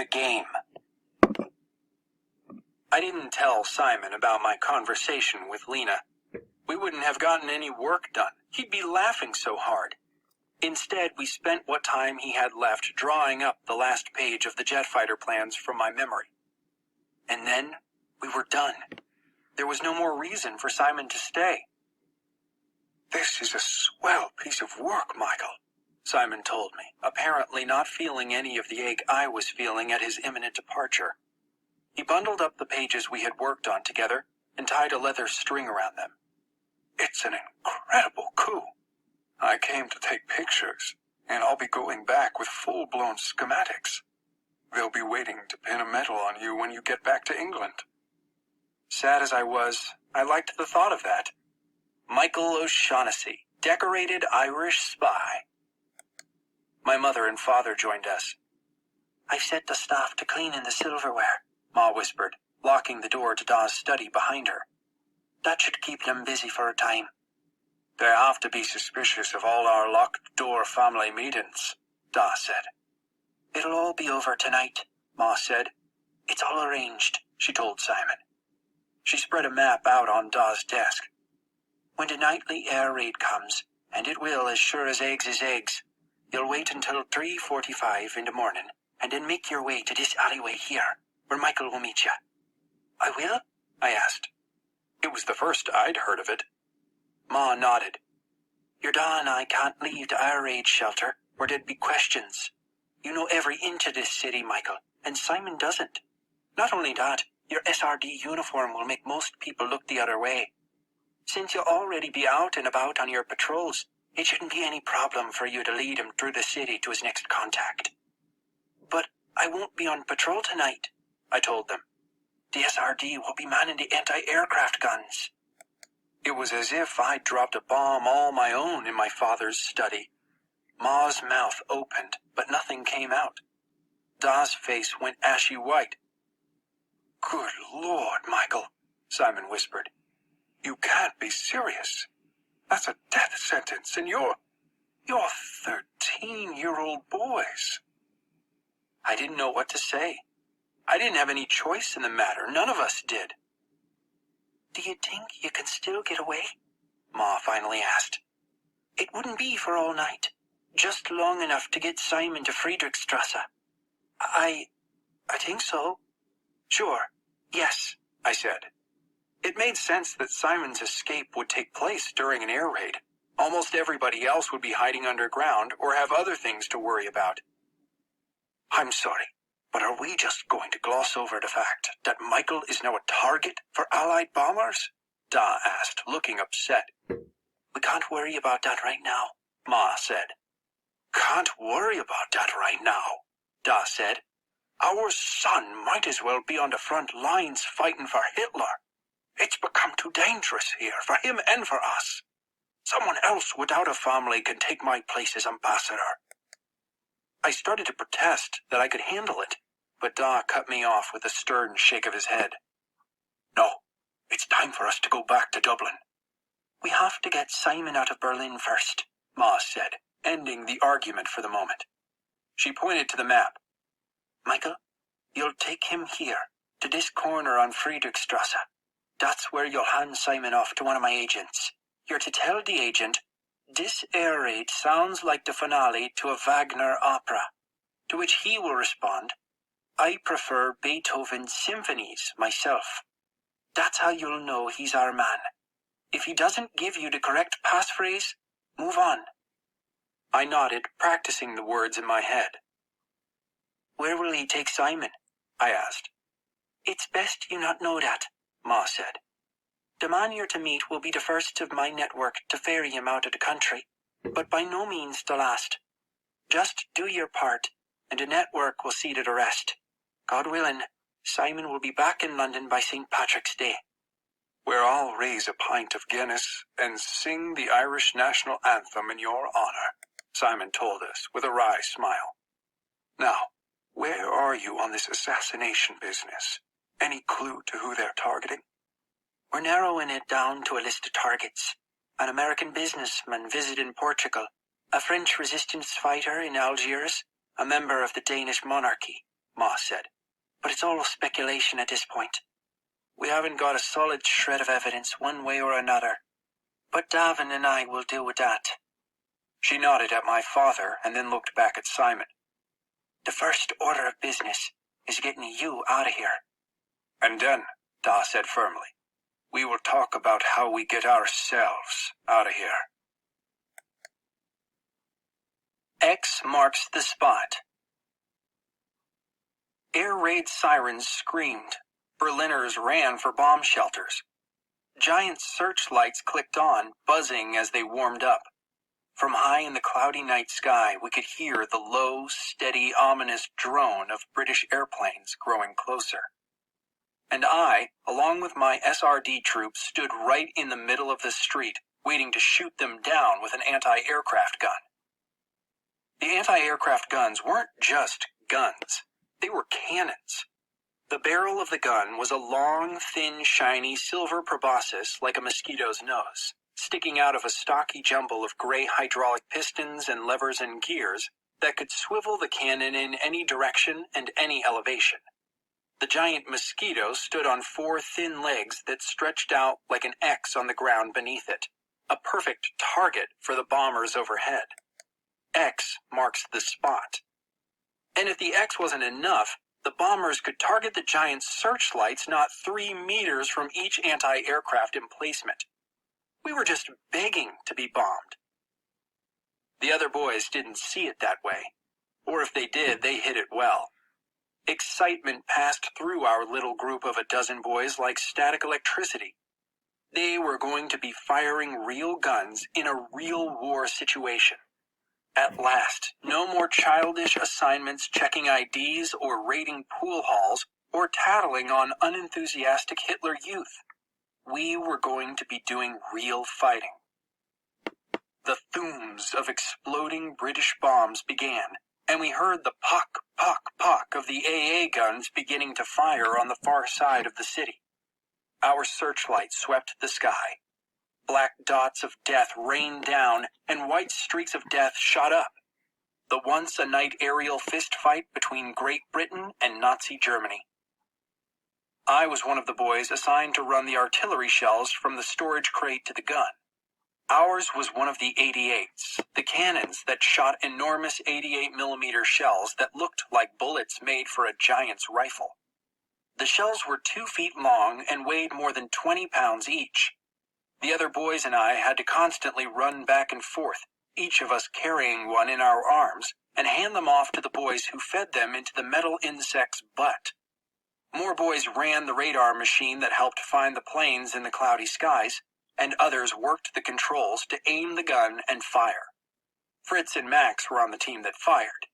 the game. I didn't tell Simon about my conversation with Lena. We wouldn't have gotten any work done. He'd be laughing so hard. Instead, we spent what time he had left drawing up the last page of the jet fighter plans from my memory. And then we were done. There was no more reason for Simon to stay. "This is a swell piece of work, Michael," Simon told me, apparently not feeling any of the ache I was feeling at his imminent departure. He bundled up the pages we had worked on together and tied a leather string around them. "It's an incredible coup. I came to take pictures, and I'll be going back with full-blown schematics. They'll be waiting to pin a medal on you when you get back to England." Sad as I was, I liked the thought of that. Michael O'Shaughnessy, decorated Irish spy. My mother and father joined us. "I've set the staff to cleaning the silverware," Ma whispered, locking the door to Da's study behind her. "That should keep them busy for a time." "They have to be suspicious of all our locked-door family meetings," Da said. "It'll all be over tonight," Ma said. "It's all arranged," she told Simon. She spread a map out on Da's desk. "When the nightly air raid comes, and it will as sure as eggs is eggs, you'll wait until 3:45 in the morning, and then make your way to this alleyway here, where Michael will meet you." "I will?" I asked. It was the first I'd heard of it. Ma nodded. "Your Da and I can't leave the air raid shelter, or there'd be questions. You know every inch of this city, Michael, and Simon doesn't. Not only that, your SRD uniform will make most people look the other way. Since you'll already be out and about on your patrols, it shouldn't be any problem for you to lead him through the city to his next contact." "But I won't be on patrol tonight," I told them. "The SRD will be manning the anti-aircraft guns." It was as if I'd dropped a bomb all my own in my father's study. Ma's mouth opened, but nothing came out. Da's face went ashy white. "Good Lord, Michael," Simon whispered. "You can't be serious. That's a death sentence, and you're 13-year-old boys." I didn't know what to say. I didn't have any choice in the matter. None of us did. "Do you think you can still get away?" Ma finally asked. "It wouldn't be for all night. Just long enough to get Simon to Friedrichstrasse." I think so." "Sure. Yes," I said. It made sense that Simon's escape would take place during an air raid. Almost everybody else would be hiding underground or have other things to worry about. "I'm sorry, but are we just going to gloss over the fact that Michael is now a target for Allied bombers?" Da asked, looking upset. "We can't worry about that right now," Ma said. "Can't worry about that right now," Da said. "Our son might as well be on the front lines fighting for Hitler. It's become too dangerous here for him and for us. Someone else without a family can take my place as ambassador." I started to protest that I could handle it, but Da cut me off with a stern shake of his head. "No, it's time for us to go back to Dublin." "We have to get Simon out of Berlin first," Ma said, ending the argument for the moment. She pointed to the map. "Michael, you'll take him here, to this corner on Friedrichstrasse. That's where you'll hand Simon off to one of my agents. You're to tell the agent, 'This air raid sounds like the finale to a Wagner opera,' to which he will respond, 'I prefer Beethoven's symphonies myself.' That's how you'll know he's our man. If he doesn't give you the correct passphrase, move on." I nodded, practicing the words in my head. "Where will he take Simon?" I asked. "It's best you not know that," Ma said. "The man you're to meet will be the first of my network to ferry him out of the country, but by no means the last. Just do your part, and the network will see to the rest. God willing, Simon will be back in London by St. Patrick's Day." "Where I'll raise a pint of Guinness and sing the Irish national anthem in your honor," Simon told us with a wry smile. "Now, where are you on this assassination business? Any clue to who they're targeting?" "We're narrowing it down to a list of targets. An American businessman visiting Portugal, a French resistance fighter in Algiers, a member of the Danish monarchy, Ma said. But it's all speculation at this point. We haven't got a solid shred of evidence one way or another. But Davin and I will deal with that. She nodded at my father and then looked back at Simon. The first order of business is getting you out of here. And then, Da said firmly, we will talk about how we get ourselves out of here. X marks the spot. Air raid sirens screamed. Berliners ran for bomb shelters. Giant searchlights clicked on, buzzing as they warmed up. From high in the cloudy night sky, we could hear the low, steady, ominous drone of British airplanes growing closer. And I, along with my SRD troops, stood right in the middle of the street, waiting to shoot them down with an anti-aircraft gun. The anti-aircraft guns weren't just guns. They were cannons. The barrel of the gun was a long, thin, shiny silver proboscis like a mosquito's nose, sticking out of a stocky jumble of gray hydraulic pistons and levers and gears that could swivel the cannon in any direction and any elevation. The giant mosquito stood on 4 thin legs that stretched out like an X on the ground beneath it, a perfect target for the bombers overhead. X marks the spot. And if the X wasn't enough, the bombers could target the giant searchlights not 3 meters from each anti-aircraft emplacement. We were just begging to be bombed. The other boys didn't see it that way, or if they did, they hid it well. Excitement passed through our little group of a dozen boys like static electricity. They were going to be firing real guns in a real war situation. At last, no more childish assignments checking IDs or raiding pool halls or tattling on unenthusiastic Hitler Youth. We were going to be doing real fighting. The thooms of exploding British bombs began, and we heard the pock, pock, pock of the AA guns beginning to fire on the far side of the city. Our searchlights swept the sky. Black dots of death rained down, and white streaks of death shot up. The once-a-night aerial fistfight between Great Britain and Nazi Germany. I was one of the boys assigned to run the artillery shells from the storage crate to the gun. Ours was one of the 88s, the cannons that shot enormous 88mm shells that looked like bullets made for a giant's rifle. The shells were 2 feet long and weighed more than 20 pounds each. The other boys and I had to constantly run back and forth, each of us carrying one in our arms, and hand them off to the boys who fed them into the metal insect's butt. More boys ran the radar machine that helped find the planes in the cloudy skies, and others worked the controls to aim the gun and fire. Fritz and Max were on the team that fired.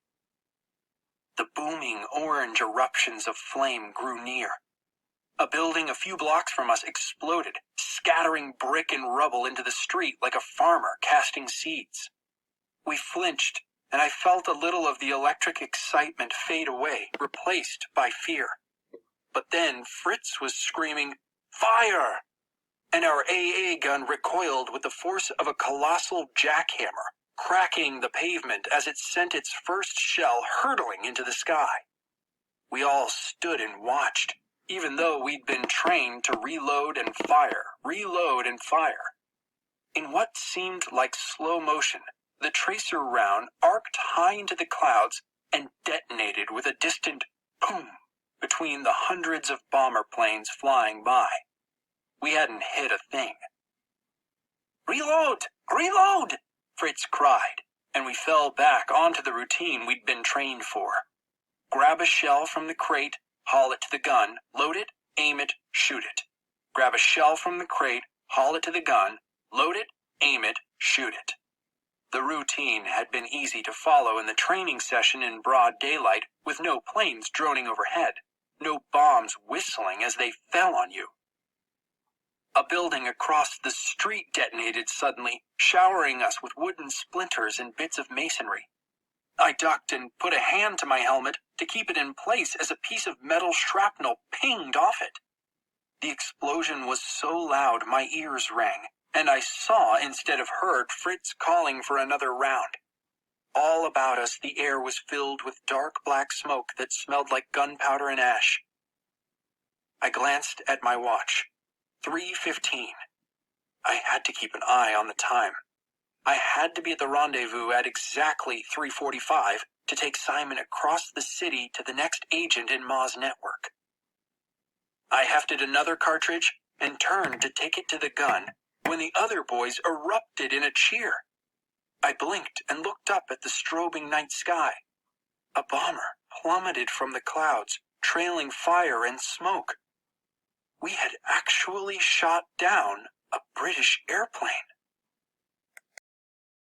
The booming orange eruptions of flame grew near. A building a few blocks from us exploded, scattering brick and rubble into the street like a farmer casting seeds. We flinched, and I felt a little of the electric excitement fade away, replaced by fear. But then Fritz was screaming, "Fire!" and our AA gun recoiled with the force of a colossal jackhammer, cracking the pavement as it sent its first shell hurtling into the sky. We all stood and watched, even though we'd been trained to reload and fire. In what seemed like slow motion, the tracer round arced high into the clouds and detonated with a distant boom between the hundreds of bomber planes flying by. We hadn't hit a thing. "Reload! Reload!" Fritz cried, and we fell back onto the routine we'd been trained for. Grab a shell from the crate, haul it to the gun, load it, aim it, shoot it. Grab a shell from the crate, haul it to the gun, load it, aim it, shoot it. The routine had been easy to follow in the training session in broad daylight with no planes droning overhead, no bombs whistling as they fell on you. A building across the street detonated suddenly, showering us with wooden splinters and bits of masonry. I ducked and put a hand to my helmet to keep it in place as a piece of metal shrapnel pinged off it. The explosion was so loud my ears rang, and I saw instead of heard Fritz calling for another round. all about us, the air was filled with dark black smoke that smelled like gunpowder and ash. I glanced at my watch. 3:15. I had to keep an eye on the time. I had to be at the rendezvous at exactly 3:45 to take Simon across the city to the next agent in Ma's network. I hefted another cartridge and turned to take it to the gun when the other boys erupted in a cheer. I blinked and looked up at the strobing night sky. A bomber plummeted from the clouds, trailing fire and smoke. We had actually shot down a British airplane.